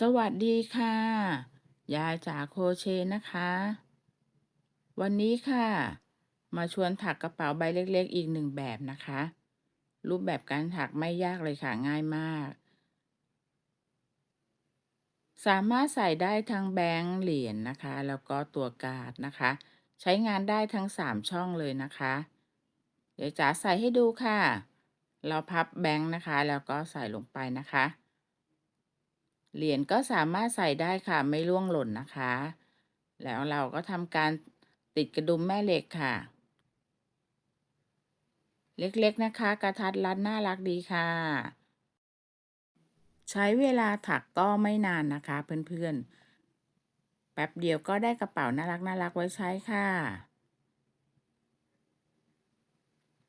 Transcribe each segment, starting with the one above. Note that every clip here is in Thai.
สวัสดีค่ะ ยายจากโครเชต์นะคะ วันนี้ค่ะ มาชวนถักกระเป๋าใบเล็กๆอีกหนึ่งแบบนะคะ รูปแบบการถักไม่ยากเลยค่ะง่ายมาก สามารถใส่ได้ทั้งแบงค์เหรียญนะคะ แล้วก็ตัวการ์ดนะคะ ใช้งานได้ทั้ง3ช่องเลยนะคะ เดี๋ยวจ๋าใส่ให้ดูค่ะ เราพับแบงค์นะคะ แล้วก็ใส่ลงไปนะคะ เหรียญก็สามารถใส่ได้ค่ะไม่ร่วงหล่นนะคะ แล้วเราก็ทำการติดกระดุมแม่เหล็กค่ะ เล็กๆนะคะกระทัดรัดน่ารักดีค่ะ ใช้เวลาถักก็ไม่นานนะคะเพื่อนๆแป๊บเดียวก็ได้กระเป๋าน่ารักๆไว้ใช้ค่ะ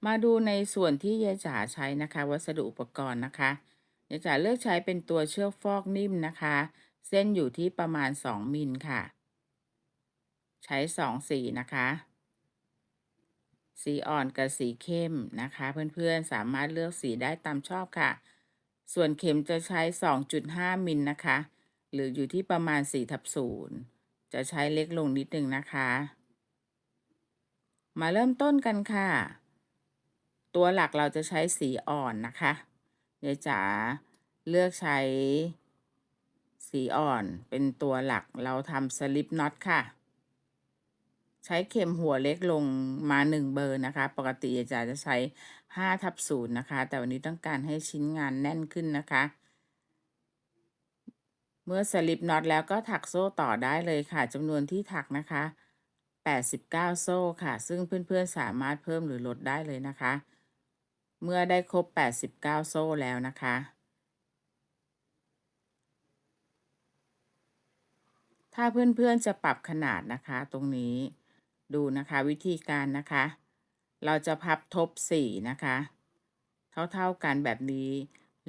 มาดูในส่วนที่ยายจ๋าใช้นะคะวัสดุอุปกรณ์นะคะยายจ๋าเลือกใช้เป็นตัวเชือกฟอกนิ่มนะคะเส้นอยู่ที่ประมาณ2มิลค่ะใช้2สีนะคะสีอ่อนกับสีเข้มนะคะเพื่อนๆสามารถเลือกสีได้ตามชอบค่ะส่วนเข็มจะใช้2.5มิลนะคะหรืออยู่ที่ประมาณ4/0จะใช้เล็กลงนิดนึงนะคะมาเริ่มต้นกันค่ะตัวหลักเราจะใช้สีอ่อนนะคะยายจ๋าเลือกใช้สีอ่อนเป็นตัวหลักเราทำสลิปน็อตค่ะ ใช้เข็มหัวเล็กลงมา1เบอร์นะคะปกติยายจ๋าจะใช้5/0นะคะแต่วันนี้ต้องการให้ชิ้นงานแน่นขึ้นนะคะเมื่อสลิปน็อตแล้วก็ถักโซ่ต่อได้เลยค่ะจำนวนที่ถักนะคะ89โซ่ค่ะซึ่งเพื่อนๆสามารถเพิ่มหรือลดได้เลยนะคะเมื่อได้ครบ89โซ่แล้วนะคะถ้าเพื่อนๆจะปรับขนาดนะคะตรงนี้ดูนะคะวิธีการนะคะเราจะพับทบ4นะคะเท่าๆกันแบบนี้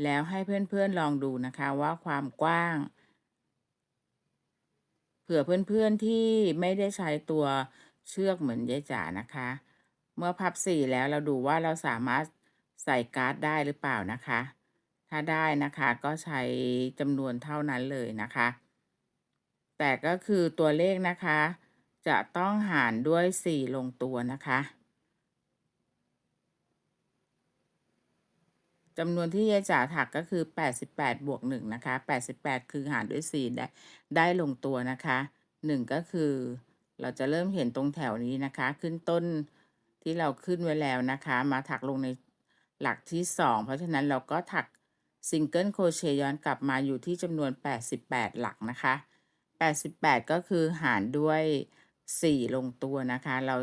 แล้วให้เพื่อนๆลองดูนะคะว่าความกว้างเผื่อเพื่อนๆที่ไม่ได้ใช้ตัวเชือกเหมือนยายจ๋านะคะเมื่อพับ4แล้วเราดูว่าเราสามารถใส่การ์ดได้หรือเปล่านะคะถ้าได้นะคะก็ใช้จำนวนเท่านั้นเลยนะคะแต่ก็คือตัวเลขนะคะจะต้องหารด้วย4ลงตัวนะคะจำนวนที่ยายจ๋าถักก็คือ88บวก1นะคะ88คือหารด้วย4ได้ลงตัวนะคะ1ก็คือเราจะเริ่มเห็นตรงแถวนี้นะคะขึ้นต้นที่เราขึ้นไว้แล้วนะคะมาถักลงในหลักที่2เพราะฉะนั้นเราก็ถักซิงเกิลโครเชต์ย้อนกลับมาอยู่ที่จำนวน88หลักนะคะ88ก็คือหารด้วย4ลงตัวนะคะเรา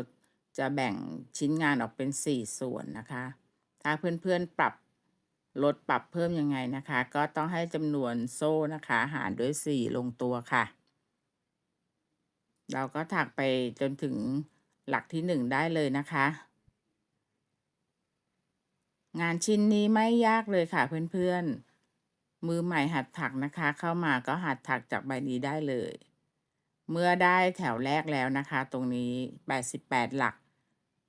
จะแบ่งชิ้นงานออกเป็น4ส่วนนะคะถ้าเพื่อนๆลดปรับเพิ่มยังไงนะคะก็ต้องให้จำนวนโซ่นะคะหารด้วย4ลงตัวค่ะเราก็ถักไปจนถึงหลักที่1ได้เลยนะคะงานชิ้นนี้ไม่ยากเลยค่ะเพื่อนๆมือใหม่หัดถักนะคะเข้ามาก็หัดถักจากใบนี้ได้เลยเมื่อได้แถวแรกแล้วนะคะตรงนี้88หลัก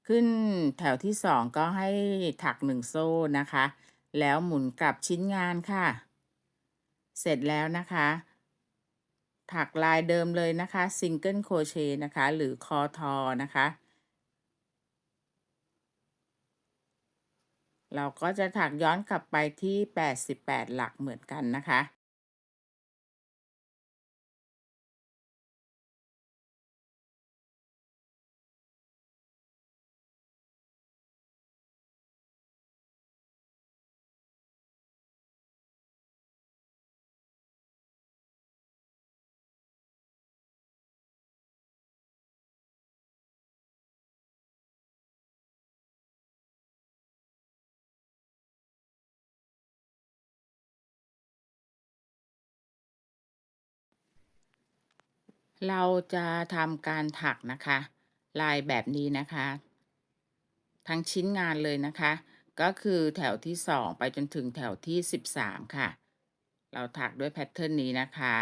ขึ้นแถวที่2ก็ให้ถัก1โซ่นะคะแล้วหมุนกลับชิ้นงานค่ะเสร็จแล้วนะคะ ถักลายเดิมเลยนะคะ Single Crochet นะคะหรือคอทอนะคะเราก็จะถักย้อนกลับไปที่88หลักเหมือนกันนะคะเราจะทำการถักนะคะลายแบบนี้นะคะทั้งชิ้นงานเลยนะคะก็คือแถวที่2ไปจนถึงแถวที่13ค่ะเราถักด้วยแพทเทิร์นนี้นะคะ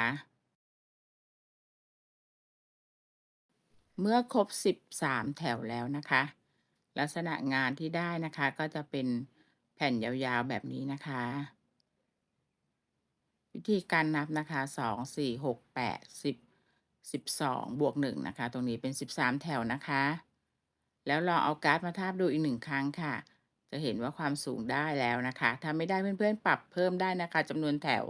เมื่อครบ13แถวแล้วนะคะลักษณะงานที่ได้นะคะก็จะเป็นแผ่นยาวๆแบบนี้นะคะ วิธีการนับนะคะ2 4 6 8 10 12บวก1นะคะตรงนี้เป็น13แถวนะคะแล้วลองเอาการ์ดมาทาบดูอีก1ครั้งค่ะจะเห็นว่าความสูงได้แล้วนะคะถ้าไม่ได้เพื่อนๆปรับเพิ่มได้นะคะจำนวนแถว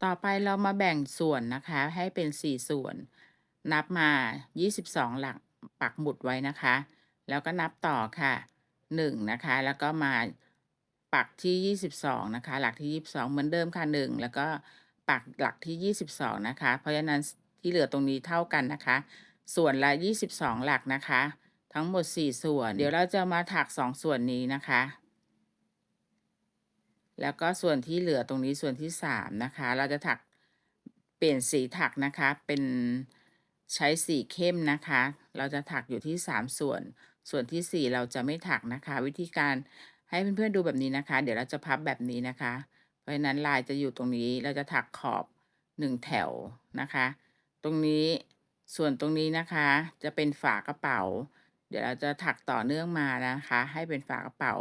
ต่อไปเรามาแบ่งส่วนนะคะให้เป็น4ส่วนนับมา22หลักปักหมุดไว้นะคะแล้วก็นับต่อค่ะ1นะคะแล้วก็มาปักที่22นะคะหลักที่22เหมือนเดิมค่ะ1แล้วก็ปักหลักที่22นะคะเพราะฉะนั้นที่เหลือตรงนี้เท่ากันนะคะส่วนละ22หลักนะคะทั้งหมด4ส่วนเดี๋ยวเราจะมาถัก2ส่วนนี้นะคะ แล้วก็ส่วนที่เหลือตรงนี้ส่วนที่3นะคะเราจะถักเปลี่ยนสีถักนะคะเป็นใช้สีเข้มนะคะเราจะถักอยู่ที่3ส่วนส่วนที่4เราจะไม่ถักนะคะวิธีการให้เพื่อนๆดูแบบนี้นะคะเดี๋ยวเราจะพับแบบนี้นะคะเพราะฉะนั้นลายจะอยู่ตรงนี้เราจะถักขอบ1แถวนะคะตรงนี้ส่วนตรงนี้นะคะจะเป็นฝากระเป๋าเดี๋ยวเราจะถักต่อเนื่องมานะคะให้เป็นฝากระเป๋า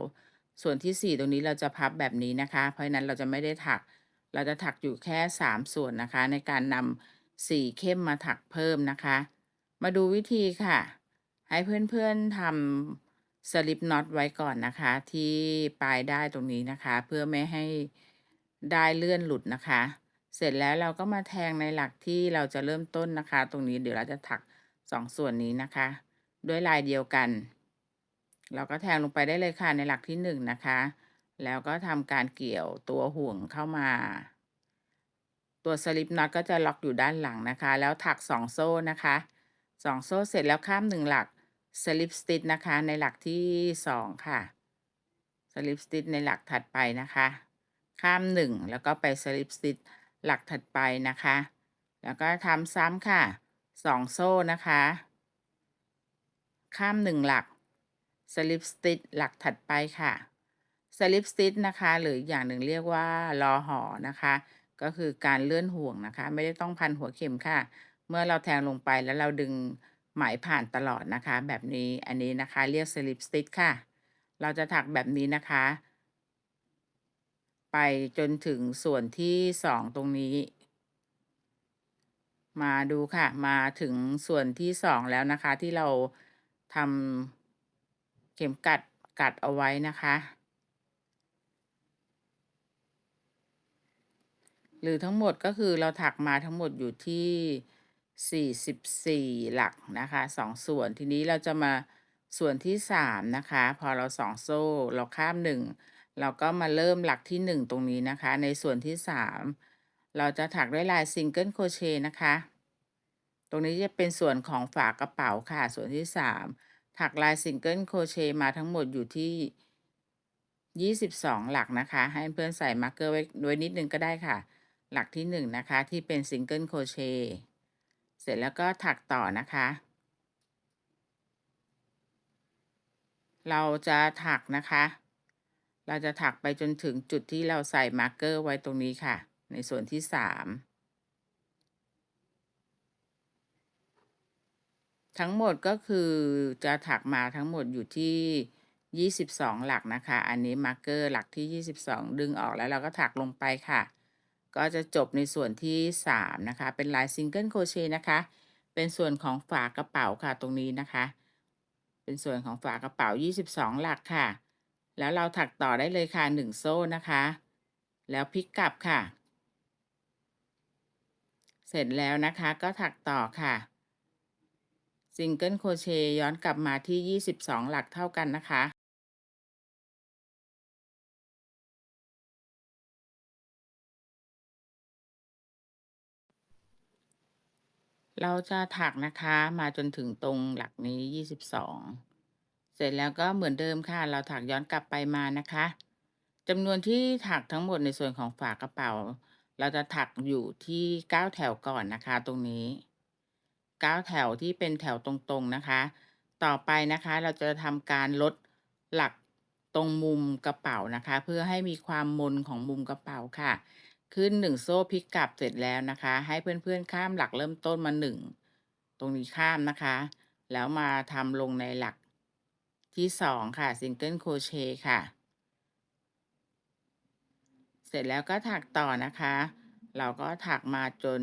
ส่วนที่4ตรงนี้เราจะพับแบบนี้นะคะเพราะฉะนั้นเราจะไม่ได้ถักเราจะถักอยู่แค่3ส่วนนะคะในการนำสีเข้มมาถักเพิ่มนะคะมาดูวิธีค่ะให้เพื่อนๆทำสลิปน็อตไว้ก่อนนะคะที่ปลายด้ายตรงนี้นะคะเพื่อไม่ให้ด้ายเลื่อนหลุดนะคะเสร็จแล้วเราก็มาแทงในหลักที่เราจะเริ่มต้นนะคะตรงนี้เดี๋ยวเราจะถัก2ส่วนนี้นะคะด้วยลายเดียวกัน เราก็แทงลงไปได้เลยค่ะในหลักที่1นะคะแล้วก็ทำการเกี่ยวตัวห่วงเข้ามาตัวสลิปน็อตก็จะล็อกอยู่ด้านหลังนะคะแล้วถัก2โซ่นะคะ2โซ่เสร็จแล้วข้าม1หลักสลิปสติ t นะคะในหลักที่2ค่ะสลิปสติ t ในหลักถัดไปนะคะข้าม1แล้วก็ไปสลิปสติ t หลักถัดไปนะคะแล้วก็ทำซ้ำค่ะ2โซ่นะคะข้าม1หลัก Slip stitch หลักถัดไปค่ะ Slip stitch นะคะหรืออีกอย่างหนึ่งเรียกว่าลอหอนะคะก็คือการเลื่อนห่วงนะคะไม่ได้ต้องพันหัวเข็มค่ะเมื่อเราแทงลงไปแล้วเราดึงไหมผ่านตลอดนะคะแบบนี้อันนี้นะคะเรียก Slip stitch ค่ะเราจะถักแบบนี้นะคะไปจนถึงส่วนที่2ตรงนี้มาดูค่ะมาถึงส่วนที่2แล้วนะคะที่เราทำเข็มกัดเอาไว้นะคะ หรือทั้งหมดก็คือเราถักมาทั้งหมดอยู่ที่44หลักนะคะ2ส่วนทีนี้เราจะมาส่วนที่3นะคะพอเรา2โซ่เราข้าม1เราก็มาเริ่มหลักที่1ตรงนี้นะคะในส่วนที่3เราจะถักด้วยลาย Single Crochet นะคะตรงนี้จะเป็นส่วนของฝากระเป๋าค่ะส่วนที่3ถักลาย Single Crochet มาทั้งหมดอยู่ที่22หลักนะคะให้เพื่อนใส่มาร์กเกอร์ไว้นิดนึงก็ได้ค่ะหลักที่1นะคะที่เป็น Single Crochet เสร็จแล้วก็ถักต่อนะคะเราจะถักนะคะเราจะถักไปจนถึงจุดที่เราใส่มาร์กเกอร์ไว้ตรงนี้ค่ะในส่วนที่3ทั้งหมดก็คือจะถักมาทั้งหมดอยู่ที่22หลักนะคะอันนี้มาร์กเกอร์หลักที่22ดึงออกแล้วเราก็ถักลงไปค่ะ ก็จะจบในส่วนที่3นะคะเป็นลาย Single Crochet นะคะเป็นส่วนของฝากระเป๋าค่ะตรงนี้นะคะเป็นส่วนของฝากระเป๋า22หลักค่ะแล้วเราถักต่อได้เลยค่ะ1โซ่นะคะแล้วพลิกกลับค่ะเสร็จแล้วนะคะก็ถักต่อค่ะ Single Crochet ย้อนกลับมาที่22หลักเท่ากันนะคะ เราจะถักนะคะมาจนถึงตรงหลักนี้22เสร็จแล้วก็เหมือนเดิมค่ะเราถักย้อนกลับไปมานะคะจำนวนที่ถักทั้งหมดในส่วนของฝากระเป๋าเราจะถักอยู่ที่9แถวก่อนนะคะตรงนี้9แถวที่เป็นแถวตรงๆนะคะต่อไปนะคะเราจะทำการลดหลักตรงมุมกระเป๋านะคะเพื่อให้มีความมนของมุมกระเป๋าค่ะ ขึ้น1โซ่พลิกกลับเสร็จแล้วนะคะให้เพื่อนๆข้ามหลักเริ่มต้นมา1ตรงนี้ข้ามนะคะแล้วมาทำลงในหลักที่2ค่ะ Single Crochet ค่ะ เสร็จแล้วก็ถักต่อนะคะ เราก็ถักมาจน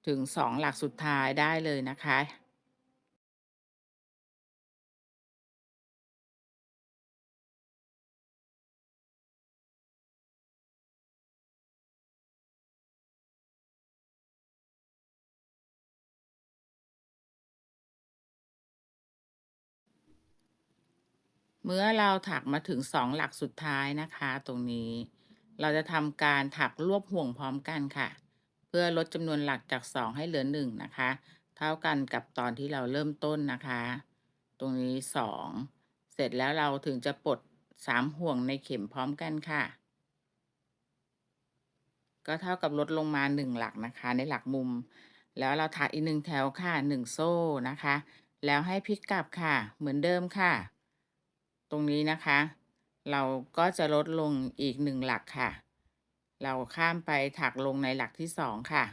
ถึง2หลักสุดท้ายได้เลยนะคะ เมื่อเราถักมาถึง2หลักสุดท้ายนะคะตรงนี้เราจะทำการถักรวบห่วงพร้อมกันค่ะเพื่อลดจำนวนหลักจาก2ให้เหลือ1นะคะเท่ากันกับตอนที่เราเริ่มต้นนะคะตรงนี้2เสร็จแล้วเราถึงจะปลด3ห่วงในเข็มพร้อมกันค่ะก็เท่ากับลดลงมา1หลักนะคะในหลักมุมแล้วเราถักอีก1แถวค่ะ1โซ่นะคะแล้วให้พลิกกลับค่ะเหมือนเดิมค่ะ ตรงนี้นะคะ เราก็จะลดลงอีก1หลักค่ะ เราข้ามไปถักลงในหลักที่2ค่ะ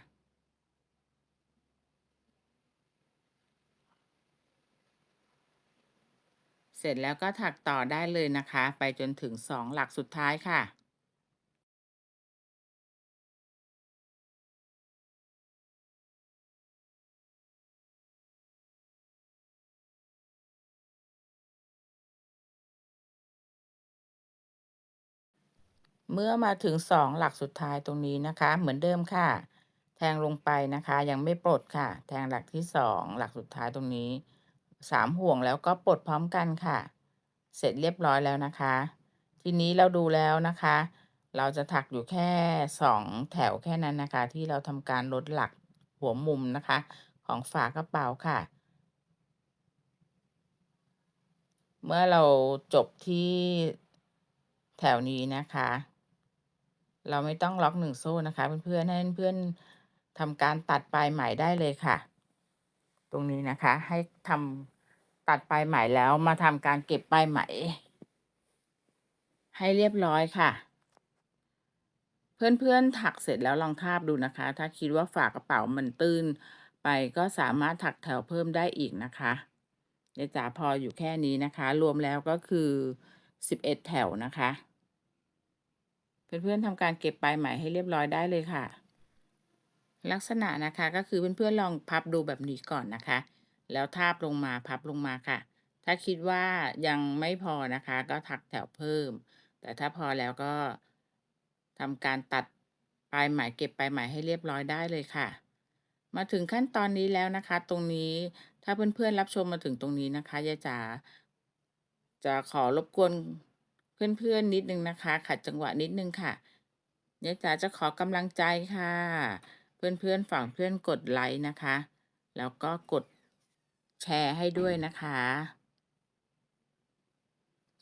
เสร็จแล้วก็ถักต่อได้เลยนะคะ ไปจนถึง2หลักสุดท้ายค่ะ เมื่อมาถึง2หลักสุดท้ายตรงนี้นะคะเหมือนเดิมค่ะแทงลงไปนะคะยังไม่ปลดค่ะแทงหลักที่2หลักสุดท้ายตรงนี้3ห่วงแล้วก็ปลดพร้อมกันค่ะเสร็จเรียบร้อยแล้วนะคะทีนี้เราดูแล้วนะคะเราจะถักอยู่แค่2แถวแค่นั้นนะคะที่เราทำการลดหลักหัวมุมนะคะของฝากระเป๋าค่ะเมื่อเราจบที่แถวนี้นะคะ เราไม่ต้องล็อก1โซ่นะคะเพื่อนๆให้เพื่อนๆทำการตัดปลายไหมได้เลยค่ะตรงนี้นะคะให้ทำตัดปลายไหมแล้วมาทำการเก็บปลายไหมให้เรียบร้อยค่ะเพื่อนๆถักเสร็จแล้วลองทาบดูนะคะถ้าคิดว่าฝากระเป๋ามันตื้นไปก็สามารถถักแถวเพิ่มได้อีกนะคะเดี๋ยวจ๋าพออยู่แค่นี้นะคะรวมแล้วก็คือ11แถวนะคะเพื่อนๆทำการเก็บปลายไหมให้เรียบร้อยได้เลยค่ะ ลักษณะนะคะก็คือเพื่อนๆลองพับดูแบบนี้ก่อนนะคะแล้วทาบลงมาพับลงมาค่ะถ้าคิดว่ายังไม่พอนะคะก็ถักแถวเพิ่มแต่ถ้าพอแล้วก็ทำการตัดปลายไหมเก็บปลายไหมให้เรียบร้อยได้เลยค่ะมาถึงขั้นตอนนี้แล้วนะคะตรงนี้ถ้าเพื่อนๆรับชมมาถึงตรงนี้นะคะยายจ๋าจะขอรบกวนเพื่อนๆนิดนึงนะคะขัดจังหวะนิดนึงค่ะยายจ๋าจะขอกำลังใจค่ะ เพื่อนๆฝั่งเพื่อนกดไลค์นะคะ แล้วก็กดแชร์ให้ด้วยนะคะ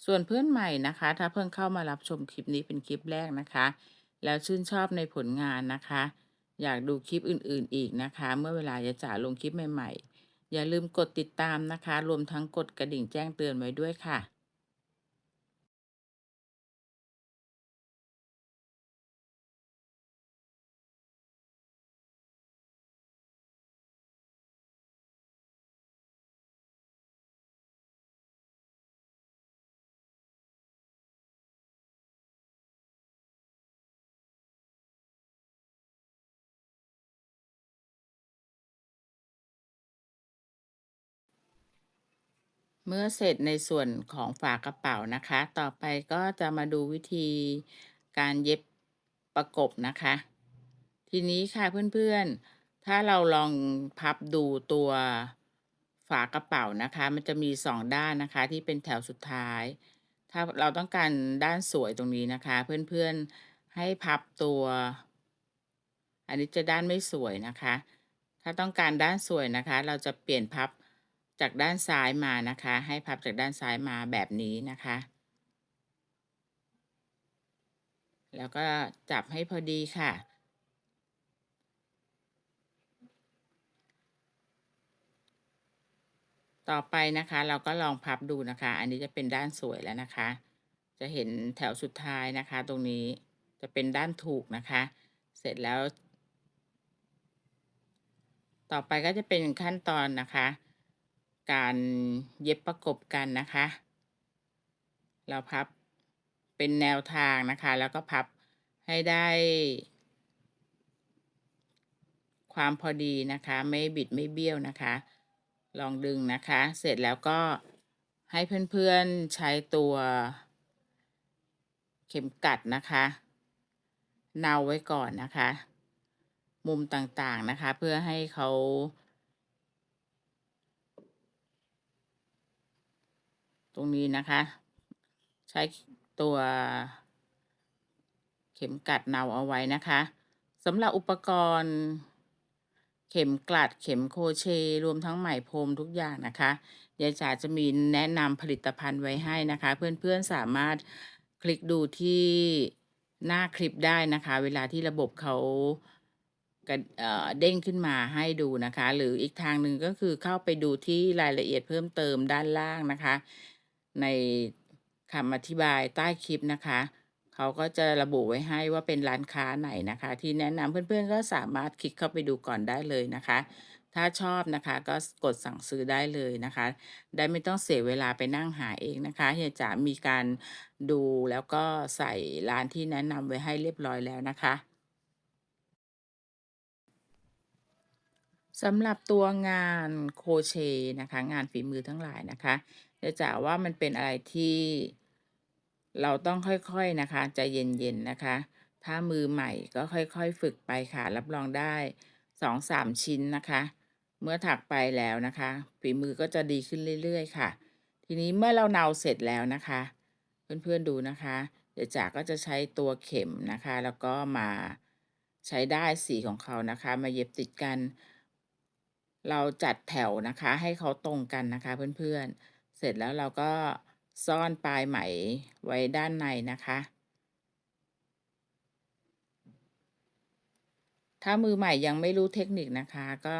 ส่วนเพื่อนใหม่นะคะ ถ้าเพิ่งเข้ามารับชมคลิปนี้เป็นคลิปแรกนะคะ แล้วชื่นชอบในผลงานนะคะ อยากดูคลิปอื่นๆอีกนะคะ เมื่อเวลายายจ๋าลงคลิปใหม่ๆ อย่าลืมกดติดตามนะคะ รวมทั้งกดกระดิ่งแจ้งเตือนไว้ด้วยค่ะ เมื่อเสร็จในส่วนของฝากระเป๋านะคะ ต่อไปก็จะมาดูวิธีการเย็บประกบนะคะ ทีนี้ค่ะเพื่อนๆ ถ้าเราลองพับดูตัวฝากระเป๋านะคะ มันจะมี2ด้านนะคะที่เป็นแถวสุดท้าย ถ้าเราต้องการด้านสวยตรงนี้นะคะเพื่อนๆให้พับตัวอันนี้จะด้านไม่สวยนะคะ ถ้าต้องการด้านสวยนะคะเราจะเปลี่ยนพับจากด้านซ้ายมานะคะให้พับจากด้านซ้ายมาแบบนี้นะคะแล้วก็จับให้พอดีค่ะต่อไปนะคะเราก็ลองพับดูนะคะอันนี้จะเป็นด้านสวยแล้วนะคะจะเห็นแถวสุดท้ายนะคะตรงนี้จะเป็นด้านถูกนะคะเสร็จแล้วต่อไปก็จะเป็นขั้นตอนนะคะการเย็บประกบกันนะคะ เราพับเป็นแนวทางนะคะแล้วก็พับ ให้ได้ความพอดีนะคะไม่บิดไม่เบี้ยวนะคะลองดึงนะคะเสร็จแล้วก็ให้เพื่อนๆใช้ตัวเข็มกัดนะคะเนาไว้ก่อนนะคะมุมต่างๆนะคะเพื่อให้เขาตรงนี้นะคะใช้ตัวเข็มกัดเนาเอาไว้นะคะสำหรับอุปกรณ์เข็มกลัดเข็มโครเชต์รวมทั้งไหมพรมทุกอย่างนะคะยายจ๋าจะมีแนะนำผลิตภัณฑ์ไว้ให้นะคะเพื่อนๆสามารถคลิกดูที่หน้าคลิปได้นะคะเวลาที่ระบบเขาเด้งขึ้นมาให้ดูนะคะหรืออีกทางหนึ่งก็คือเข้าไปดูที่รายละเอียดเพิ่มเติมด้านล่างนะคะในคำอธิบายใต้คลิปนะคะเขาก็จะระบุไว้ให้ว่าเป็นร้านค้าไหนนะคะที่แนะนำเพื่อนๆก็สามารถคลิกเข้าไปดูก่อนได้เลยนะคะถ้าชอบนะคะก็กดสั่งซื้อได้เลยนะคะได้ไม่ต้องเสียเวลาไปนั่งหาเองนะคะเฮียจ๋ามีการดูแล้วก็ใส่ร้านที่แนะนำไว้ให้เรียบร้อยแล้วนะคะสำหรับตัวงานโครเชต์นะคะงานฝีมือทั้งหลายนะคะเฮียจ๋าว่ามันเป็นอะไรที่เราต้องค่อยๆนะคะใจเย็นๆนะคะถ้ามือใหม่ก็ค่อยๆฝึกไปค่ะรับรองได้2-3ชิ้นนะคะเมื่อถักไปแล้วนะคะฝีมือก็จะดีขึ้นเรื่อยๆค่ะทีนี้เมื่อเราเนาเสร็จแล้วนะคะเพื่อนๆดูนะคะเดี๋ยวจ๋าก็จะใช้ตัวเข็มนะคะแล้วก็มาใช้ด้ายสีของเขานะคะมาเย็บติดกันเราจัดแถวนะคะให้เขาตรงกันนะคะเพื่อนๆเสร็จแล้วเราก็ซ่อนปลายไหมไว้ด้านในนะคะ ถ้ามือใหม่ยังไม่รู้เทคนิคนะคะก็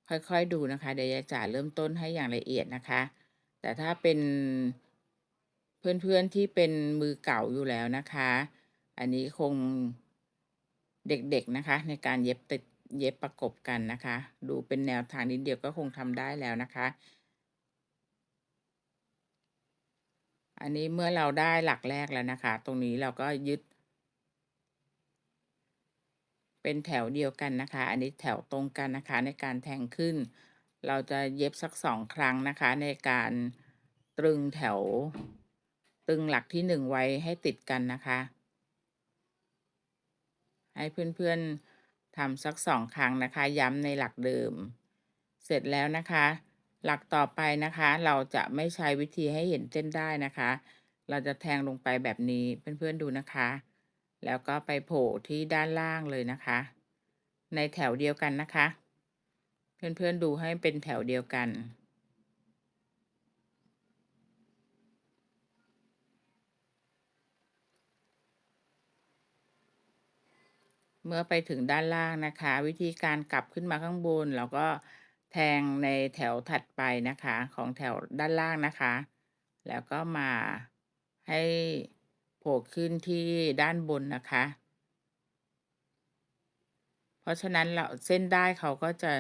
ค่อยๆดูนะคะเดี๋ยวยายจ๋าเริ่มต้นให้อย่างละเอียดนะคะแต่ถ้าเป็นเพื่อนๆที่เป็นมือเก่าอยู่แล้วนะคะอันนี้คงเด็กๆนะคะในการเย็บติดเย็บประกบกันนะคะดูเป็นแนวทางนิดเดียวก็คงทำได้แล้วนะคะอันนี้เมื่อเราได้หลักแรกแล้วนะคะตรงนี้เราก็ยึด เป็นแถวเดียวกันนะคะอันนี้แถวตรงกันนะคะในการแทงขึ้นเราจะเย็บสัก2ครั้งนะคะในการตรึงแถวตรึงหลักที่1ไว้ให้ติดกันนะคะให้เพื่อนๆทำสัก2ครั้งนะคะย้ำในหลักเดิมเสร็จแล้วนะคะหลักต่อไปนะคะเราจะไม่ใช้วิธีให้เห็นเส้นได้นะคะเราจะแทงลงไปแบบนี้เพื่อนๆดูนะคะแล้วก็ไปโผล่ที่ด้านล่างเลยนะคะในแถวเดียวกันนะคะเพื่อนๆดูให้เป็นแถวเดียวกัน เมื่อไปถึงด้านล่างนะคะวิธีการกลับขึ้นมาข้างบนเราก็แทงในแถวถัดไปนะคะของแถวด้านล่างนะคะแล้วก็มาให้โผล่ขึ้นที่ด้านบนนะคะเพราะฉะนั้นเราเส้นด้ายเขาก็จะ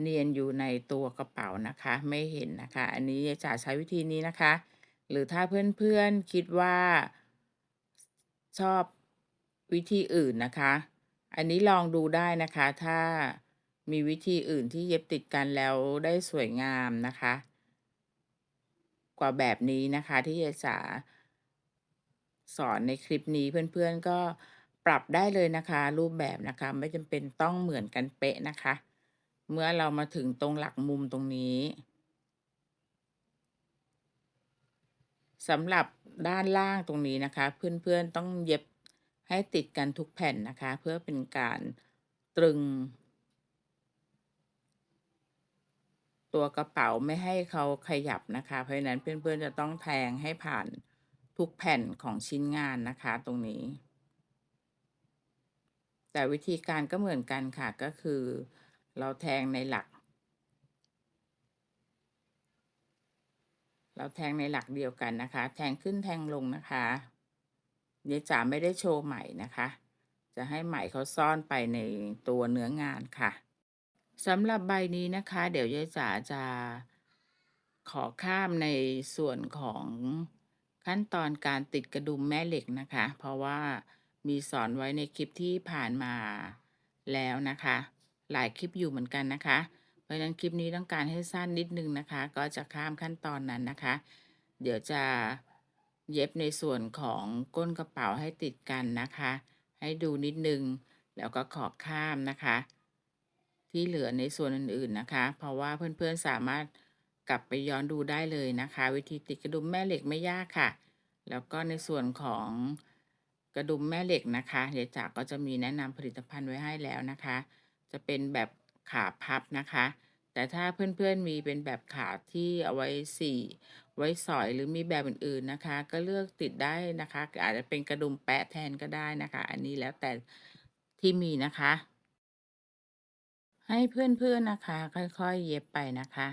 เนียนอยู่ในตัวกระเป๋านะคะไม่เห็นนะคะอันนี้จะใช้วิธีนี้นะคะหรือถ้าเพื่อนๆคิดว่าชอบวิธีอื่นนะคะ อันนี้ลองดูได้นะคะถ้ามีวิธีอื่นที่เย็บติดกันแล้วได้สวยงามนะคะกว่าแบบนี้นะคะที่ยายสาสอนในคลิปนี้เพื่อนๆก็ปรับได้เลยนะคะรูปแบบนะคะไม่จำเป็นต้องเหมือนกันเป๊ะนะคะเมื่อเรามาถึงตรงหลักมุมตรงนี้สำหรับด้านล่างตรงนี้นะคะเพื่อนๆต้องเย็บให้ติดกันทุกแผ่นนะคะเพื่อเป็นการตรึง ตัวกระเป๋าไม่ให้เขาขยับนะคะเพราะฉะนั้นเพื่อนๆจะต้องแทงให้ผ่านทุกแผ่นของชิ้นงานนะคะตรงนี้แต่วิธีการก็เหมือนกันค่ะก็คือเราแทงในหลักเดียวกันนะคะแทงขึ้นแทงลงนะคะเดี๋ยวจ๋าไม่ได้โชว์ไหมนะคะจะให้ไหมเขาซ่อนไปในตัวเนื้องานค่ะ สำหรับใบนี้นะคะเดี๋ยวยายจ๋าจะขอข้ามในส่วนของขั้นตอนการติดกระดุมแม่เหล็กนะคะเพราะว่า มีสอนไว้ในคลิปที่ผ่านมาแล้วนะคะ หลายคลิปอยู่เหมือนกันนะคะ เพราะฉะนั้นคลิปนี้ต้องการให้สั้นนิดนึงนะคะ ก็จะข้ามขั้นตอนนั้นนะคะ เดี๋ยวจะเย็บในส่วนของก้นกระเป๋าให้ติดกันนะคะ ให้ดูนิดนึงแล้วก็ขอข้ามนะคะ ที่เหลือในส่วนอื่นๆนะคะ เพราะว่าเพื่อนๆสามารถกลับไปย้อนดูได้เลยนะคะ วิธีติดกระดุมแม่เหล็กไม่ยากค่ะ แล้วก็ในส่วนของกระดุมแม่เหล็กนะคะเดี๋ยวจ๋าก็จะมีแนะนำผลิตภัณฑ์ไว้ให้แล้วนะคะ จะเป็นแบบขาพับนะคะ แต่ถ้าเพื่อนๆมีเป็นแบบขาที่เอาไว้สี่ไว้สอยหรือมีแบบอื่นๆนะคะ ก็เลือกติดได้นะคะอาจจะเป็นกระดุมแปะแทนก็ได้นะคะ อันนี้แล้วแต่ที่มีนะคะ ให้เพื่อนๆนะคะค่อยๆเย็บไปนะคะ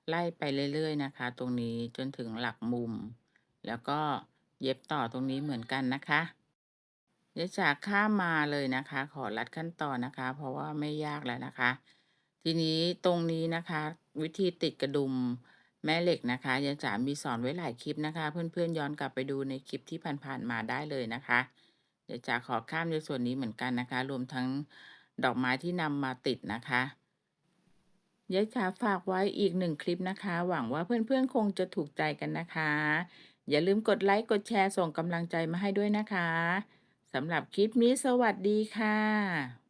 ไล่ไปเรื่อยๆนะคะตรงนี้จนถึงหลักมุมแล้วก็เย็บต่อตรงนี้เหมือนกันนะคะเดี๋ยวจากข้ามมาเลยนะคะขอลัดขั้นตอนนะคะเพราะว่าไม่ยากแล้วนะคะทีนี้ตรงนี้นะคะวิธีติดกระดุมแม่เหล็กนะคะยายจ๋ามีสอนไว้หลายคลิปนะคะเพื่อนๆย้อนกลับไปดูในคลิปที่ผ่านๆมาได้เลยนะคะเดี๋ยวจ๋าขอข้ามในส่วนนี้เหมือนกันนะคะรวมทั้งดอกไม้ที่นำมาติดนะคะ ยายจ๋าฝากไว้อีกหนึ่งคลิปนะคะ หวังว่าเพื่อนๆคงจะถูกใจกันนะคะ อย่าลืมกดไลค์กดแชร์ส่งกำลังใจมาให้ด้วยนะคะ สำหรับคลิปนี้สวัสดีค่ะ